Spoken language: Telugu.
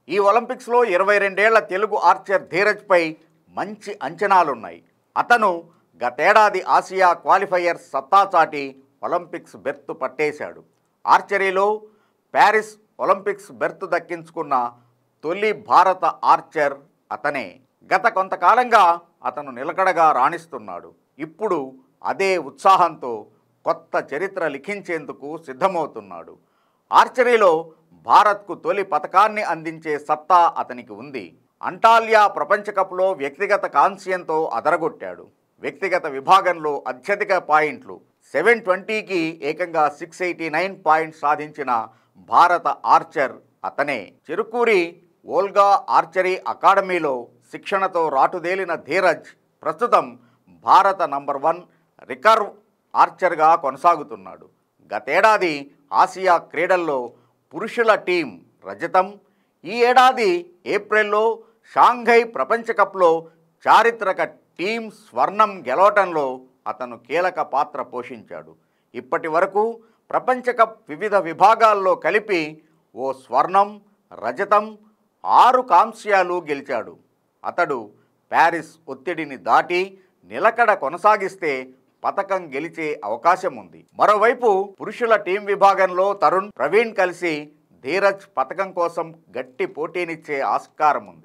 ఈ ఒలింపిక్స్లో 22 ఏళ్ల తెలుగు ఆర్చర్ ధీరజ్పై మంచి అంచనాలున్నాయి. అతను గతేడాది ఆసియా క్వాలిఫైయర్ సత్తా చాటి ఒలింపిక్స్ బెర్త్ పట్టేశాడు. ఆర్చరీలో ప్యారిస్ ఒలింపిక్స్ బెర్త్ దక్కించుకున్న తొలి భారత ఆర్చర్ అతనే. గత కొంతకాలంగా అతను నిలకడగా రాణిస్తున్నాడు. ఇప్పుడు అదే ఉత్సాహంతో కొత్త చరిత్ర లిఖించేందుకు సిద్ధమవుతున్నాడు. ఆర్చరీలో భారత్కు తొలి పతకాన్ని అందించే సత్తా అతనికి ఉంది. అంటాల్యా ప్రపంచ కప్లో వ్యక్తిగత కాంస్యంతో అదరగొట్టాడు. వ్యక్తిగత విభాగంలో అత్యధిక పాయింట్లు 720కి ఏకంగా 689 పాయింట్స్ సాధించిన భారత ఆర్చర్ అతనే. చెరుకూరి ఓల్గా ఆర్చరీ అకాడమీలో శిక్షణతో రాటుదేలిన ధీరజ్ ప్రస్తుతం భారత నంబర్ 1 రికర్వ్ ఆర్చర్గా కొనసాగుతున్నాడు. గతేడాది ఆసియా క్రీడల్లో పురుషుల టీం రజతం, ఈ ఏడాది ఏప్రిల్లో షాంఘై ప్రపంచ కప్లో చారిత్రక టీం స్వర్ణం గెలవటంలో అతను కీలక పాత్ర పోషించాడు. ఇప్పటి వరకు ప్రపంచ కప్ వివిధ విభాగాల్లో కలిపి ఓ స్వర్ణం, రజతం, 6 కాంస్యాలు గెలిచాడు. అతడు ప్యారిస్ ఒత్తిడిని దాటి నిలకడ కొనసాగిస్తే పతకం గెలిచే అవకాశం ఉంది. మరోవైపు పురుషుల టీం విభాగంలో తరుణ్, ప్రవీణ్ కలిసి ధీరజ్ పతకం కోసం గట్టి పోటీనిచ్చే ఆస్కారం ఉంది.